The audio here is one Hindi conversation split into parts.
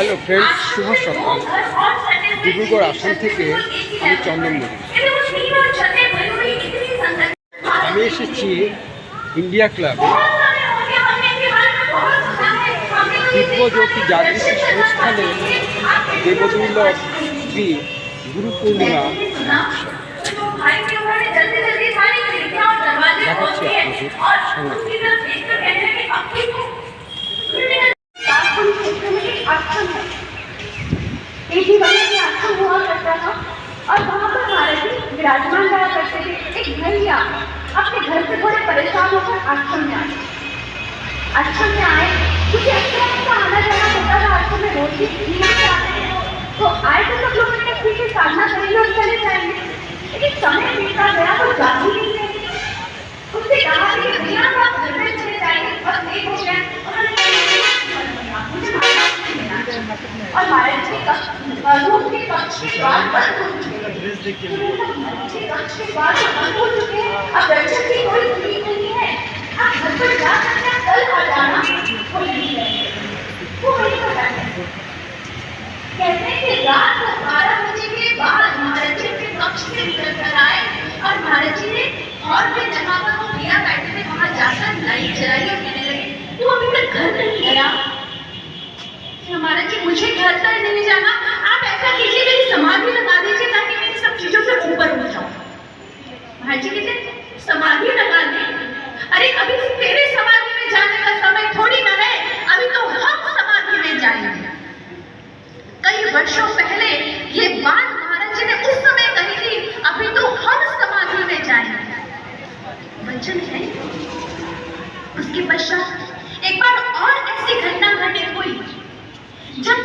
হ্যালো ফ্রেন্ডস, শুভ সকাল। ডিব্রুগড় আসাম থেকে আমি চন্দন মল্লিক। আমি এসেছি ইন্ডিয়া ক্লাবে। দিব্যজ্যোতি জাগৃতি সংস্থানে দেবদুর্লভ শ্রী গুরু পূর্ণিমা দেখাচ্ছি আপনাদের। एक ही बने में आश्रम हुआ करता था और वहाँ पर महाराज जी विराजमान रहा करते थे। एक भैया अपने घर से थोड़े परेशान होकर आश्रम में आए। क्योंकि अच्छा आना जाना होता था आश्रम में, रोज ही तो आए तो सब लोग ने ठीक है साधना करेंगे और चले जाएंगे। लेकिन समय बीतता गया तो जाती नहीं है। उससे कहा कि भैया आप घर में चले जाएंगे और नहीं हो गया और महाराज जी का रूप के कक्ष के बाद बंद हो चुके हैं। अब दर्शन की कोई उम्मीद नहीं है। आप घर पर जा सकते हैं, कल आ जाना कोई नहीं है। वो वही पता है, कहते हैं कि रात 12 बजे के बाद महाराज जी के कक्ष से निकल कर आए और महाराज जी ने और भी जगह पर वो दिया बैठे थे वहाँ जाकर लाइट जलाई और कहने लगे तू अभी तक घर नहीं गया। महाराज जी मुझे घर तक नहीं जाना, आप ऐसा कीजिए मेरी समाधि लगा दीजिए ताकि मैं इन सब चीजों से ऊपर उठ जाऊं। महाराज जी कहते समाधि लगा दे? अरे अभी तेरे समाधि में जाने का समय थोड़ी ना है, अभी तो हम समाधि में जाएंगे। कई वर्षों पहले ये बात महाराज जी ने उस समय कही थी, अभी तो हम समाधि में जाएंगे। वचन है। उसके पश्चात एक बार और ऐसी घटना घटित हुई जब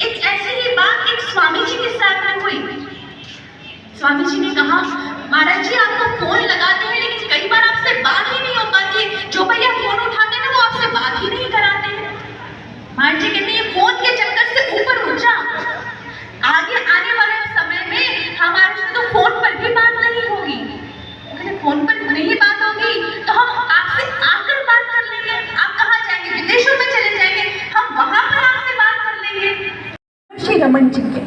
एक ऐसी ही बात एक स्वामी जी के साथ में हुई। स्वामी जी ने कहा महाराज जी आपको फोन लगाते हैं लेकिन कई बार आपसे बात ही नहीं हो पाती, जो भैया फोन उठाते हैं ना वो आपसे बात ही नहीं कराते हैं। महाराज जी कहते हैं फोन के चक्कर से ऊपर उठ जा, आगे आने वाले समय में हमारे से तो फोन पर भी बात नहीं होगी। फोन पर नहीं बात होगी तो हम आपसे आकर बात कर लेंगे। आप कहाँ जाएंगे? विदेशों में चले जाएंगे, हम वहां पर आपसे बात कर लेंगे। महर्षि रमन जी के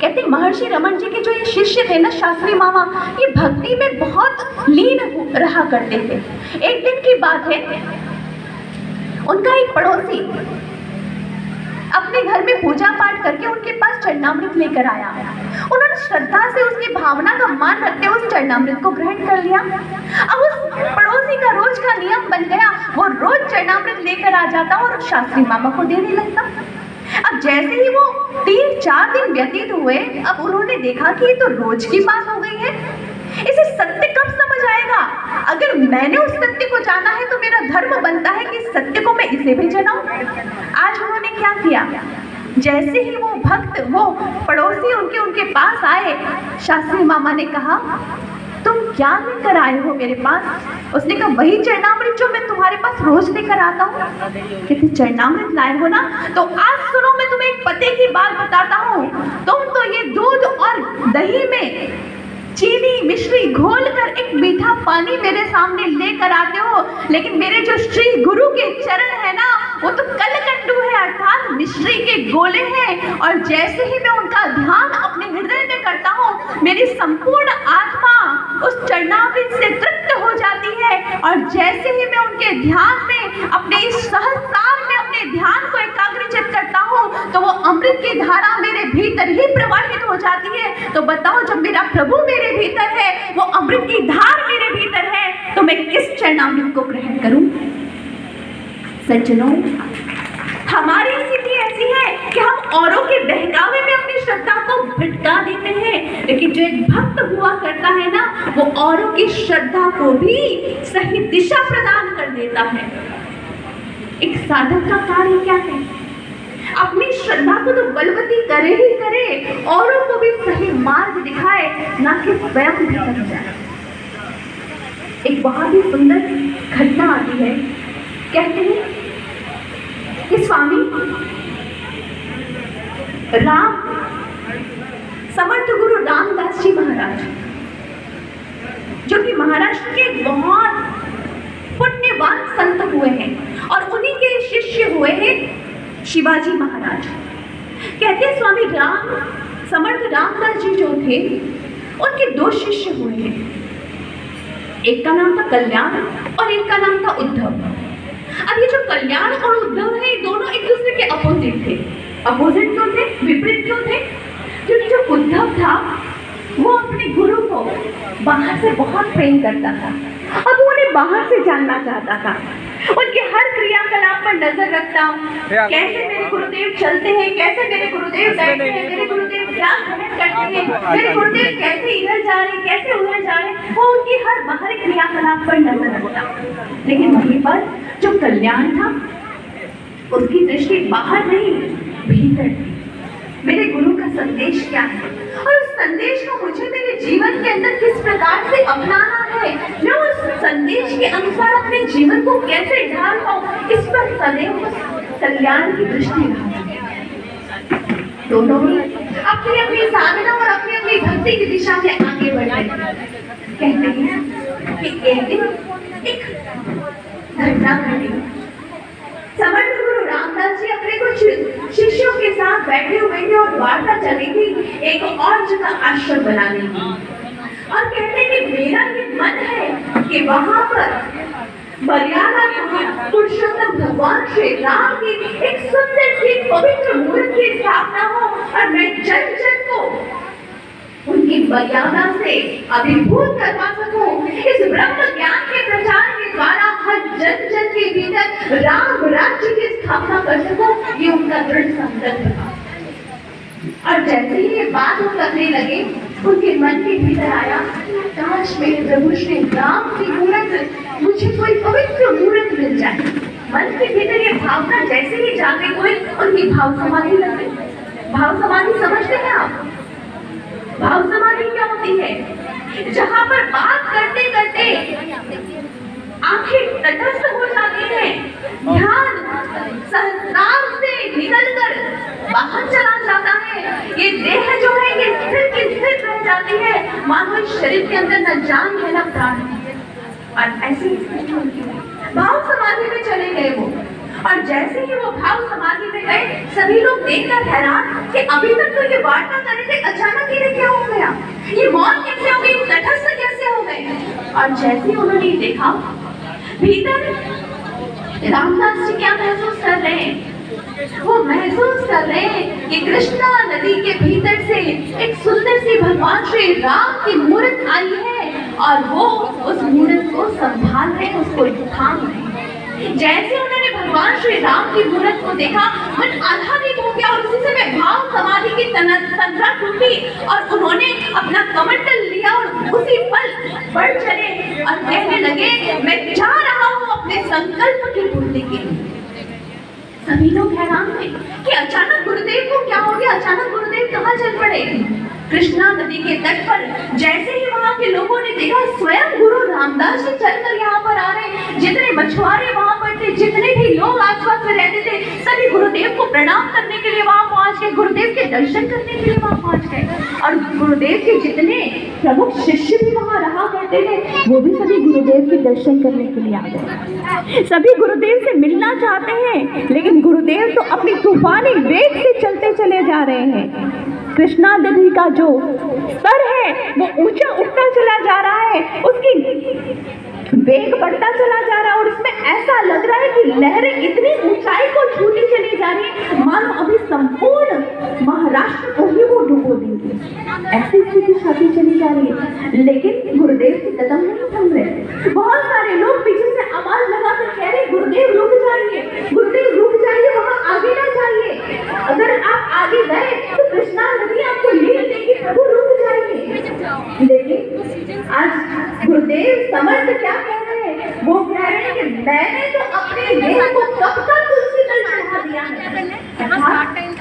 कहते महर्षि रमन जी के जो ये शिष्य थे ना शास्त्री मामा, ये भक्ति में बहुत लीन रहा करते थे। एक दिन की बात है, उनका एक पड़ोसी अपने घर में पूजा पाठ करके उनके पास चरणामृत लेकर आया। उन्होंने श्रद्धा से उसकी भावना का मान रखते हुए उस चरणामृत को ग्रहण कर लिया। अब उस पड़ोसी का रोज का नियम बन गया, वो रोज चरणामृत लेकर आ जाता और शास्त्री मामा को देने लगता। अब जैसे ही वो 3-4 दिन व्यतीत हुए, अब उन्होंने देखा कि ये तो रोज की बात हो गई है, इसे सत्य कब समझ आएगा? अगर मैंने उस सत्य को जाना है तो मेरा धर्म बनता है कि सत्य को मैं इसे भी जनाऊं। आज उन्होंने क्या किया, जैसे ही वो भक्त, वो पड़ोसी उनके पास आए, शास्त्री मामा ने कहा तुम क्या लेकर आए हो मेरे पास? उसने कहा वही चरणामृत जो मैं तुम्हारे पास रोज लेकर आता हूँ। कहते चरणामृत लाए हो ना, तो आज सुनो मैं तुम्हें एक पते की बात बताता हूँ। तुम तो ये दूध और दही में चीनी मिश्री घोलकर एक मीठा पानी मेरे सामने लेकर आते हो, लेकिन मेरे जो श्री गुरु के चरण है ना वो तो कलकंडू है, अर्थात मिश्री के गोले हैं। और जैसे ही मैं उनका ध्यान अपने हृदय में करता हूँ, मेरी संपूर्ण आत्मा उस चरणामृत से तृप्त हो जाती है। और जैसे ही मैं उनके ध्यान में अपने इस सहस्रार में अपने ध्यान को एकाग्रचित करता हूँ तो वो अमृत की धारा मेरे भीतर ही प्रवाहित हो जाती है। तो बताओ, जब मेरा प्रभु मेरे भीतर है, वो अमृत की धार मेरे भीतर है, तो मैं किस चरणामृत को ग्रहण करूं? सज्जनों, हमारी स्थिति ऐसी है कि हम औरों के बहकावे में अपनी श्रद्धा को भटका देते हैं, लेकिन जो एक भक्त हुआ करता है ना, वो औरों की श्रद्धा को भी सही दिशा प्रदान कर देता है। एक साधक का कार्य क्या है? अपनी श्रद्धा को तो बलवती करे ही करे, औरों को भी सही मार्ग दिखाए, ना कि स्वयं भटक जाए। एक बहुत ही सुंदर घटना आती है। कहते हैं कि स्वामी राम, समर्थ गुरु रामदास जी महाराज, जो कि महाराष्ट्र के बहुत पुण्यवान संत हुए हैं और उन्हीं के शिष्य हुए हैं शिवाजी महाराज। कहते हैं स्वामी राम समर्थ रामदास जी जो थे उनके दो शिष्य हुए हैं, एक का नाम था कल्याण और एक का नाम था उद्धव। अब ये जो कल्याण और उद्धव है, ये दोनों एक दूसरे के अपोजिट थे। अपोजिट क्यों थे, विपरीत क्यों थे? क्योंकि जो उद्धव था वो अपने गुरु को बाहर से बहुत प्रेम करता था, अब वो उन्हें बाहर से जानना चाहता था, उनके हर क्रियाकलाप पर नजर रखता, कैसे मेरे गुरुदेव चलते हैं, कैसे मेरे गुरुदेव बैठते हैं, मेरे गुरुदेव क्या ग्रहण करते हैं, मेरे गुरुदेव कैसे इधर जा रहे हैं, कैसे उधर जा रहे हैं, वो उनकी हर बाहरी क्रियाकलाप पर नजर रखता। लेकिन वहीं पर जो कल्याण था उसकी दृष्टि बाहर नहीं भीतर थी। मेरे गुरु का संदेश क्या है और उस संदेश को मुझे मेरे जीवन के अंदर किस प्रकार से अपनाना है, मैं उस संदेश के अनुसार अपने जीवन को कैसे ढाल पाऊं, इस पर सदैव कल्याण की दृष्टि रखना। दोनों ही अपनी अपनी साधना और अपनी अपनी भक्ति की दिशा में आगे बढ़े। कहते हैं कि एक दिन एक घटना घटी। समर्थ गुरु रामदास जी अपने कुछ शिष्यों के साथ बैठे हुए थे और वार्ता चल रही थी एक और जगह आश्रम बनाने की, और कहते हैं कि मेरा ये मन है कि वहां पर मर्यादा पुरुषोत्तम भगवान श्री राम की एक सुंदर सी पवित्र मूर्ति की स्थापना हो और मैं जन जन को उनकी मर्यादा से अभिभूत करवा सकूं। इस ब्रह्म ज्ञान के प्रचार के द्वारा हर जन जन के भीतर राम राज्य की स्थापना कर सकूं, ये उनका दृढ़ संकल्प था। और जैसे ही ये बात वो करने लगे, उनके मन के भीतर आया, काश मेरे प्रभु श्री राम की मूर्त, मुझे कोई पवित्र मूर्त मिल जाए। मन के भीतर ये भावना जैसे ही जागृत हुई, उनकी भाव समाधि लग गई। भाव समाधि समझते हैं आप? भाव समाधि क्या होती है? जहां पर बात करते करते आंखें तटस्थ हो जाती हैं, ध्यान संसार से निकलकर बाहर चला जाता है, ये देह जो है ये स्थिर की स्थिर रह जाती है, मानो इस शरीर के अंदर न जान है न प्राण है। और ऐसी स्थिति होती है, भाव समाधि में चले गए वो। और जैसे ही वो भाव समाधि में गए, सभी लोग देखकर हैरान कि अभी तक तो ये वार्ता कर रहे थे, अचानक इन्हें क्या हो गया, ये मौन कैसे हो गई, तटस्थ कैसे हो गए। और जैसे ही उन्होंने देखा, भीतर रामदास जी क्या महसूस कर रहे हैं? वो महसूस कर रहे हैं कि कृष्णा नदी के भीतर से एक सुंदर सी भगवान श्री राम की मूर्त आई है और वो उस मूर्त को संभाल रहे, उसको थाम रहे। जैसे उन्होंने भगवान श्री राम की मूर्त को देखा, मन आह्लादित हो गया और उसी समय भाव समाधि की तंद्रा टूटी और उन्होंने अपना कमंडल लिया और उसी पल बढ़ चले और कहने लगे, मैं जा रहा हूँ अपने संकल्प की पूर्ति के लिए। सभी लोग हैरान थे कि अचानक गुरुदेव को क्या हो गया, अचानक गुरुदेव कहाँ चल पड़े। कृष्णा नदी के तट पर जैसे ही वहां के लोगों ने देखा, स्वयं गुरु रामदास जी चलकर यहाँ पर आ रहे। जितने मछुआरे वहां पर थे, जितने भी लोग आसपास में रहते थे, सभी गुरुदेव को प्रणाम करने के लिए वहां पहुंच गए, गुरुदेव के दर्शन करने के लिए वहां पहुंच गए। और गुरुदेव के जितने प्रमुख शिष्य भी वहां रहा करते थे, वो भी सभी गुरुदेव के दर्शन करने के लिए आ गए। सभी गुरुदेव से मिलना चाहते हैं, लेकिन गुरुदेव तो अपनी तूफानी वेग से चलते चले जा रहे हैं। कृष्णा नदी का जो स्तर है वो ऊंचा उठता चला जा रहा है, उसकी वेग बढ़ता चला जा रहा है और उसमें ऐसा लग रहा है कि लहरें इतनी ऊंचाई को छूती चली जा रही है, मानो अभी संपूर्ण महाराष्ट्र को ही वो डुबो देंगे। ऐसी स्थिति छाती चली जा रही है, लेकिन गुरुदेव के कदम नहीं थम रहे। बहुत सारे लोग पीछे से आवाज लगाकर कह रहे, गुरुदेव रुक जाइए, गुरुदेव रुक जाइए, वहां आगे ना जाइए, अगर आप आगे गए तो कृष्णा नदी आपको लील देगी, प्रभु रुक जाइए। लेकिन आज गुरुदेव समर्थ क्या कह रहे हैं? वो कह रहे हैं कि मैंने तो अपने देह को कब का तुलसी तल चढ़ा दिया है,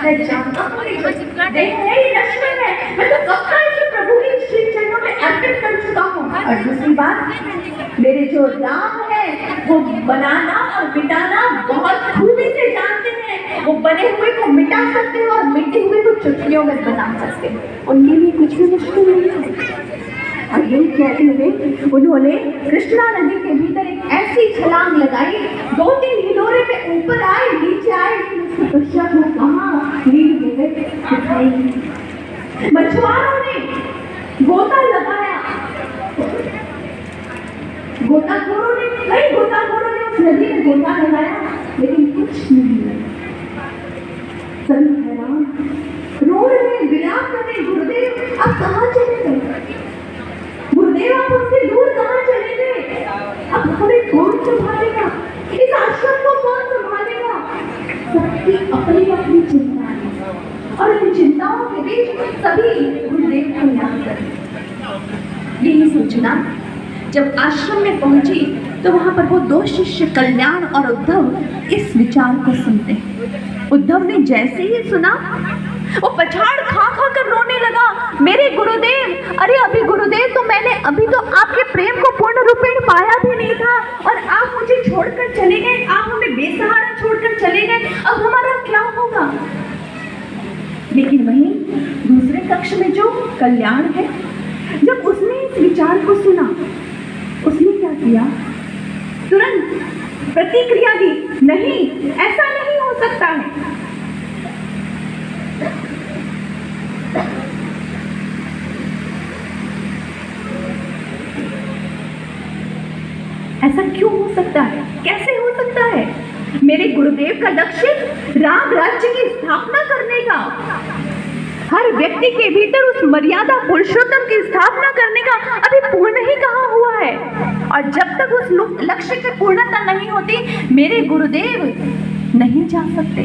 मैं जानता हूँ देह है ही नश्वर है, मैं तो कब का इसे प्रभु के श्री चरणों में अर्पित कर चुका हूँ। और दूसरी बात, मेरे जो राम है वो बनाना और मिटाना बहुत खूबी से जानते हैं, वो बने हुए को मिटा सकते हैं और मिटे हुए को चुटकियों में बना सकते हैं, उनके लिए कुछ भी मुश्किल नहीं है। और ये कहते हुए उन्होंने कृष्णा नदी के भीतर एक ऐसी छलांग लगाई, 2-3 हिलोरे में ऊपर आए, नीचे आए, तपस्या को कहाँ लीन हो गए दिखाई नहीं। मछुआरों ने गोता लगाया, गोताखोरों ने उस नदी में गोता लगाया, लेकिन कुछ नहीं मिला। सभी हैरान, रो रहे, विलाप कर रहे, गुरुदेव आप कहाँ चले गए? गुरुदेव आप हमसे दूर कहाँ चले गए? अब हमें कौन संभालेगा? इस आश्रम को कौन संभालेगा? सबकी अपनी अपनी चिंता है, और इन चिंताओं के बीच सभी गुरुदेव को याद करते। यही सोचना, जब आश्रम में पहुंची तो वहां पर वो दो शिष्य कल्याण और उद्धव इस विचार को सुनते। उद्धव ने जैसे ही सुना वो पछाड़ खा खा कर रोने लगा, मेरे गुरुदेव, अरे अभी गुरुदेव तो मैंने अभी तो आपके प्रेम को पूर्ण रूपेण पाया भी नहीं था, और आप मुझे छोड़कर चले गए, आप हमें बेसहारा छोड़कर चले गए, अब हमारा क्या होगा? लेकिन वहीं दूसरे कक्ष में जो कल्याण है, जब उसने इस विचार को सुना, उसने क्या किया? तुरंत प्रतिक्रिया दी, नहीं, ऐसा नहीं हो सकता है। ऐसा क्यों हो सकता है? कैसे हो सकता है? मेरे गुरुदेव का लक्ष्य राम राज्य की स्थापना करने का, हर व्यक्ति के भीतर उस मर्यादा पुरुषोत्तम की स्थापना करने का अभी पूर्ण ही कहाँ हुआ है। और जब तक उस लक्ष्य की पूर्णता नहीं होती, मेरे गुरुदेव नहीं जा सकते।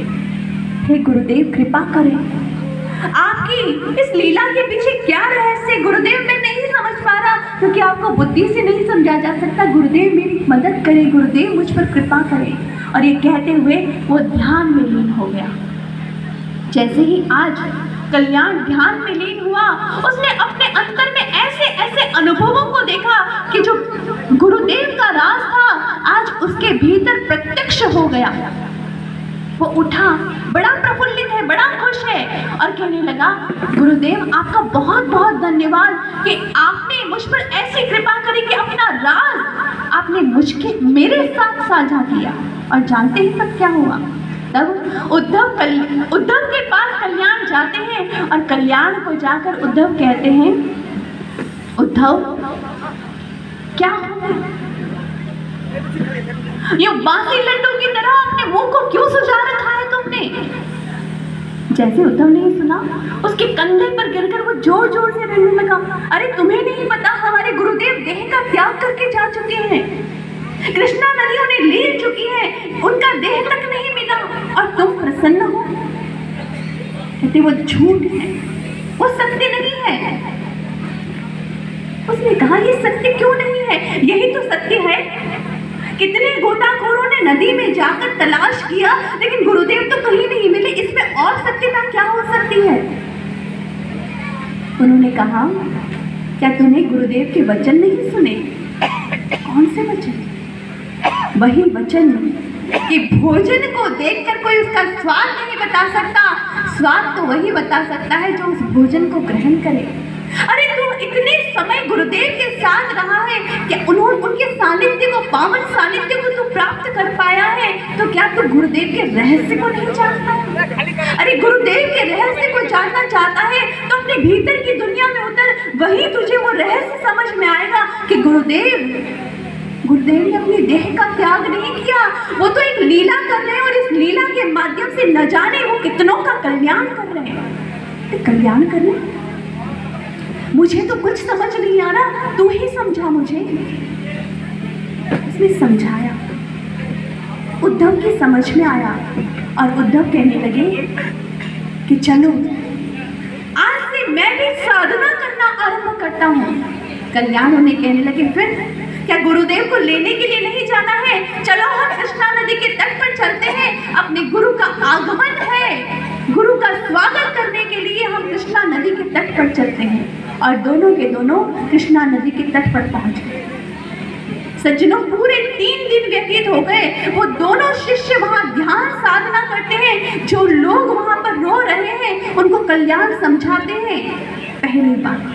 हे गुरुदेव कृपा करें, आपकी इस लीला के पीछे क्या रहस्य गुरुदेव मैं नहीं समझ पा रहा, क्योंकि आपको बुद्धि से नहीं समझा जा सकता। गुरुदेव मेरी मदद करें, गुरुदेव मुझ पर कृपा करें। और ये कहते हुए वो ध्यान में लीन हो गया। जैसे ही आज कल्याण ध्यान में लीन हुआ, उसने अपने अंतर में ऐसे ऐसे अनुभवों को देखा कि जो गुरुदेव का राज था आज उसके भीतर प्रत्यक्ष हो गया। वो उठा, बड़ा प्रफुल्लित है, बड़ा खुश है, और कहने लगा, गुरुदेव आपका बहुत बहुत धन्यवाद कि आपने मुझ पर ऐसी कृपा करी कि अपना राज आपने मेरे साथ साझा किया। और जानते ही तब क्या हुआ? तब उद्धव के पास कल्याण जाते हैं, और कल्याण को जाकर उद्धव कहते हैं, उद्धव क्या हुआ? ये बासी लड्डू की तरह अपने मुंह को क्यों सुझा रखा है तुमने? जैसे उद्धव ने सुना, उसके कंधे पर गिरकर वो जोर जोर से रोने लगा, अरे तुम्हें नहीं पता हमारे गुरुदेव देह का त्याग करके जा चुके हैं, कृष्णा नदी उन्हें ले चुकी है, उनका देह तक नहीं मिला, और तुम प्रसन्न हो? कहते वो झूठ है, वो सत्य नहीं है। उसने कहा ये सत्य क्यों नहीं है? यही तो सत्य है। कितने गोताखोरों ने नदी में जाकर तलाश किया, लेकिन गुरुदेव तो कहीं नहीं मिले, इसमें और सत्यता क्या हो सकती है? उन्होंने कहा, क्या तूने गुरुदेव के वचन नहीं सुने? कौन से वचन? वही वचन कि भोजन को देखकर कोई उसका स्वाद नहीं बता सकता, स्वाद तो वही बता सकता है जो उस भोजन को ग्रहण करे। अरे तू इतने समय गुरुदेव के साथ रहा है कि उनके सानिध्य को, पावन सानिध्य को तू प्राप्त कर पाया है, तो क्या तू गुरुदेव के रहस्य को नहीं जानता? अरे गुरुदेव के रहस्य को जानना चाहता है तो अपने भीतर की दुनिया में उतर, वही तुझे वो रहस्य समझ में आएगा कि गुरुदेव ने अपने देह का त्याग नहीं किया, वो तो एक लीला कर रहे हैं, और इस लीला के माध्यम से न जाने वो कितनों का कल्याण कर रहे हैं। तो कल्याण कर रहे हैं, मुझे तो कुछ समझ नहीं आ रहा, तू ही समझा मुझे। उसने समझाया, उद्धव की समझ में आया, और उद्धव कहने लगे कि चलो आज से मैं भी साधना करना आरंभ करता हूँ। कल्याण उन्हें कहने लगे, फिर क्या गुरुदेव को लेने के लिए नहीं जाना है? चलो हम कृष्णा नदी के तट पर चलते हैं, अपने गुरु का आगमन है, गुरु का स्वागत करने के लिए हम कृष्णा नदी के तट पर चलते हैं। और दोनों के दोनों कृष्णा नदी के तट पर पहुंच गए। सज्जनों, पूरे 3 दिन व्यतीत हो गए। वो दोनों शिष्य वहां ध्यान साधना करते हैं, जो लोग वहां पर रो रहे हैं उनको कल्याण समझाते हैं। पहली बात,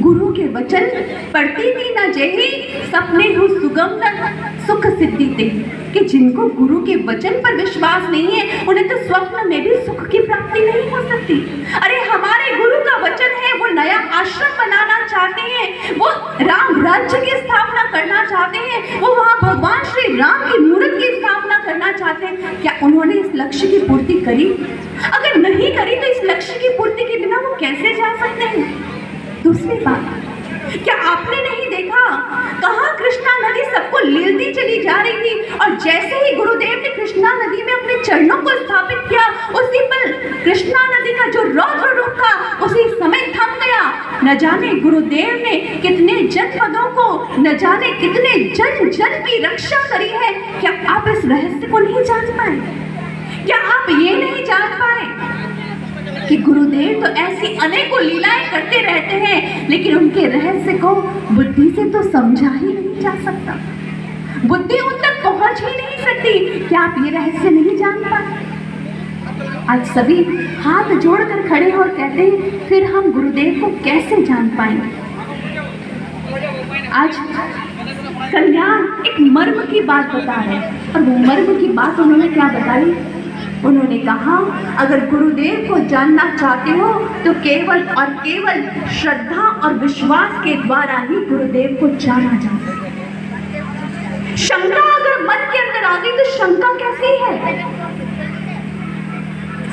गुरु के वचन पढ़ती थी न जेही, सपने हो सुगम न सुख सिद्धि ते। कि जिनको गुरु के वचन पर विश्वास नहीं है, उन्हें तो स्वप्न में भी सुख की प्राप्ति नहीं हो सकती। अरे हमारे गुरु का वचन है, वो नया आश्रम बनाना चाहते हैं, वो राम राज्य की स्थापना करना चाहते हैं, वो वहाँ भगवान श्री राम की मूर्ति की स्थापना करना चाहते हैं। क्या उन्होंने इस लक्ष्य की पूर्ति करी? अगर नहीं करी तो इस लक्ष्य की पूर्ति के बिना वो कैसे जा सकते हैं? दूसरी बात, क्या आपने नहीं देखा कहाँ कृष्णा नदी सबको लीलती चली जा रही थी, और जैसे ही गुरुदेव ने कृष्णा नदी में अपने चरणों को स्थापित किया, उसी पल कृष्णा नदी का जो रौद्र रूप था उसी समय थम गया। न जाने गुरुदेव ने कितने जनपदों को, न जाने कितने जन जन की रक्षा करी है। क्या आप इस रहस्य को नहीं जान पाए? क्या आप ये नहीं जान पाए कि गुरुदेव तो ऐसी अनेकों लीलाएं करते रहते हैं, लेकिन उनके रहस्य को बुद्धि से तो समझा ही नहीं जा सकता, बुद्धि उन तक पहुंच ही नहीं सकती। क्या आप ये रहस्य नहीं जान पाए? आज सभी हाथ जोड़कर खड़े और कहते हैं, फिर हम गुरुदेव को कैसे जान पाएंगे? आज कल्याण एक मर्म की बात बता रहे हैं, और वो मर्म की बात उन्होंने क्या बताई? उन्होंने कहा, अगर गुरुदेव को जानना चाहते हो तो केवल और केवल श्रद्धा और विश्वास के द्वारा ही गुरुदेव को जाना जा सकता है। शंका अगर मन के अंदर आ गई तो शंका कैसी है?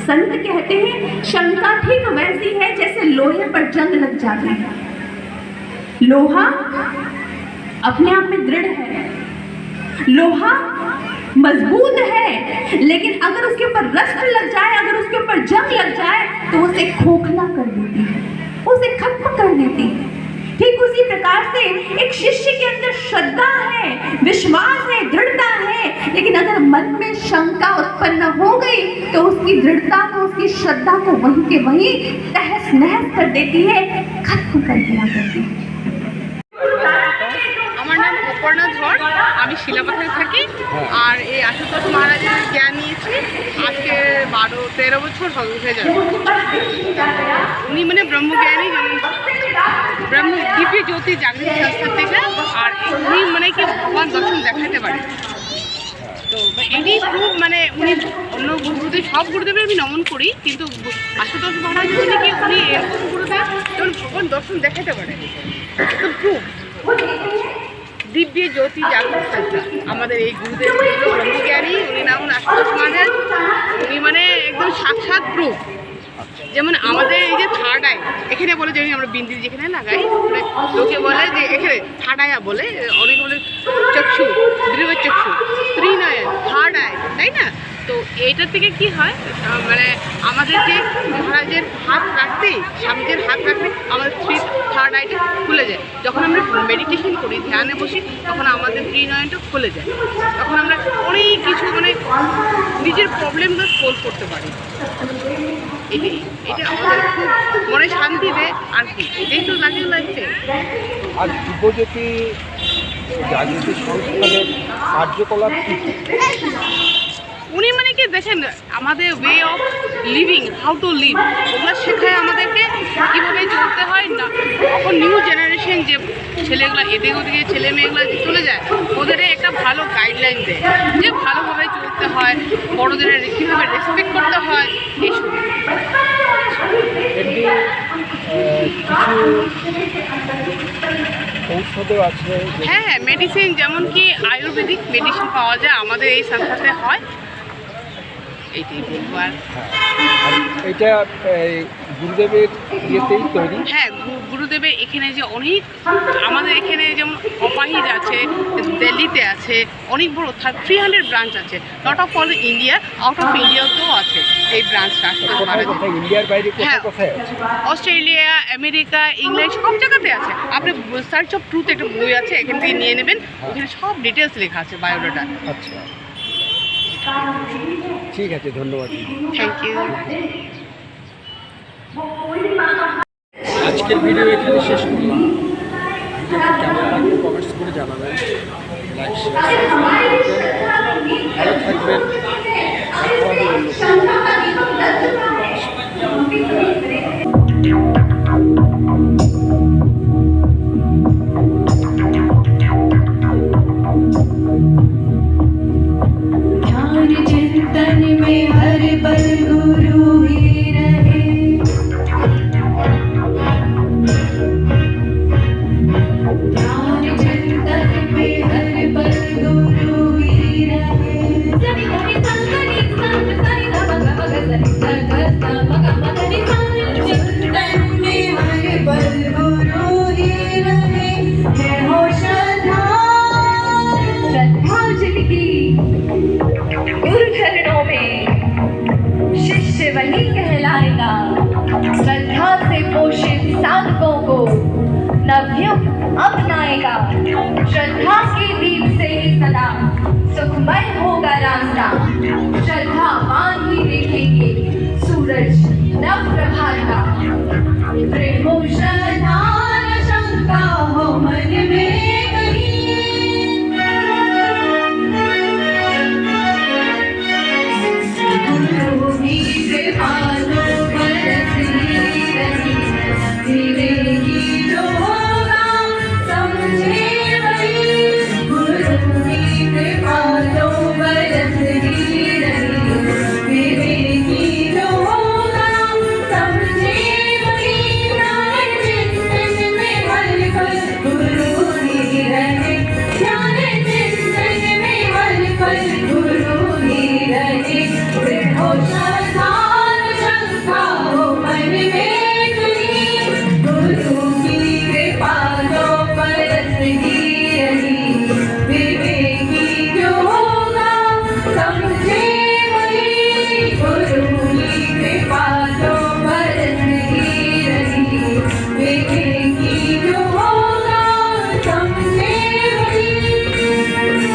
संत कहते हैं, शंका ठीक वैसी है जैसे लोहे पर जंग लग जाती है। लोहा अपने आप में दृढ़ है, लोहा मजबूत है, लेकिन अगर उसके ऊपर रस्ट लग जाए, अगर उसके ऊपर जंग लग जाए तो उसे खोखला कर देती है, उसे खत्म कर देती है। ठीक उसी प्रकार से एक शिष्य के अंदर श्रद्धा है, विश्वास है, दृढ़ता है, लेकिन अगर मन में शंका उत्पन्न हो गई तो उसकी दृढ़ता को, उसकी श्रद्धा को वहीं के वहीं तहस नहस कर देती है, खत्म कर दिया करती है। আমার নাম অপর্ণা ধর, আমি শিলাপাথায় থাকি। আর এই আশুতোষ মহারাজের জ্ঞান নিয়েছি আজকে 12-13 বছর হয়ে যাবে। উনি মানে ব্রহ্মজ্ঞানী, যেমন ব্রহ্ম দিব্য জ্যোতি জাগৃতি সংস্থা থেকে, আর উনি মানে কি ভগবান দর্শন দেখাতে পারে। তো এটি প্রুফ, মানে উনি অন্য গুরুদেব, সব গুরুদেবের আমি নমন করি, কিন্তু আশুতোষ মহারাজ হচ্ছে কি উনি এরকম গুরুদেব যেমন ভগবান দর্শন দেখাতে পারে। তো প্রুফ দিব্য জ্যোতি জাগৃতি সংস্থা, আমাদের এই গুরুদেব ব্রহ্মজ্ঞানী, উনি নাম আশুতোষ মহারাজ। উনি মানে একদম সাক্ষাৎ প্রুফ। যেমন আমাদের এই যে থার্ড আই, এখানে বলে যে আমরা বিন্দি যেখানে লাগাই, মানে লোকে বলে যে এখানে থার্ড আয়া বলে, অনেকে বলে চক্ষু, দৃঢ় চক্ষু, ত্রিনয়ন, থার্ড আই, তাই না? তো এইটার থেকে কি হয়, মানে আমাদেরকে মহারাজের হাত রাখতেই, স্বামীদের হাত রাখতে আমাদের থার্ড আইটা খুলে যায়। যখন আমরা মেডিটেশন করি, ধ্যানে বসি, তখন আমাদের ত্রিনয়নটা খুলে যায়। তখন আমরা অনেক কিছু মানে নিজের প্রবলেমগুলো সলভ করতে পারি। এটা আমাদের খুব মনে শান্তি দেয়, আর কি এটাই তো লাগিয়ে লাগছে। আর দিব্যজ্যোতি জাগৃতি সংস্থানের কার্যকলাপ কি? উনি মানে কি দেখেন, আমাদের way of living, how to live, ওগুলো শেখায় আমাদেরকে কীভাবে চলতে হয়। না এখন নিউ জেনারেশন যে ছেলেগুলো, এদিকে ওদিকে ছেলে মেয়েগুলো যে চলে যায়, ওদের একটা ভালো গাইডলাইন দেয় যে ভালোভাবে চলতে হয়, বড়োদের কীভাবে রেসপেক্ট করতে হয়, এইসব। এমনি কিছু ঔষধও আছে? হ্যাঁ, মেডিসিন, যেমন কি আয়ুর্বেদিক মেডিসিন পাওয়া যায় আমাদের এই সংস্থাতে হয়, এইটাই বলবো। আর এটা গুরুদেবের ইয়েতেই তৈরি? হ্যাঁ, গুরুদেবের এখানে যে অনেক, আমাদের এখানে যেমন অপাহিজ আছে, দিল্লিতে আছে, অনেক বড় 300 ব্রাঞ্চ আছে, not of all India, out of ইন্ডিয়াতেও আছে এই ব্রাঞ্চটা। ইন্ডিয়ার বাইরে হ্যাঁ, কোথায়? অস্ট্রেলিয়া, আমেরিকা, ইংল্যান্ড, সব জায়গাতে আছে। আপনি সার্চ অফ ট্রুথ একটা বই আছে, এখান থেকে নিয়ে নেবেন, ওখানে সব ডিটেলস লেখা আছে, বায়োডাটা। আচ্ছা, ঠিক আছে, ধন্যবাদ। Thank you. আজকের ভিডিও এখানে শেষ করলাম। কেমন লাগবে কমেন্টস করে জানাবেন, লাইক শেয়ার ভালো থাকবেন। नवयुग अपनाएगा। श्रद्धा के दीप से ही सदा सुखमय होगा रास्ता।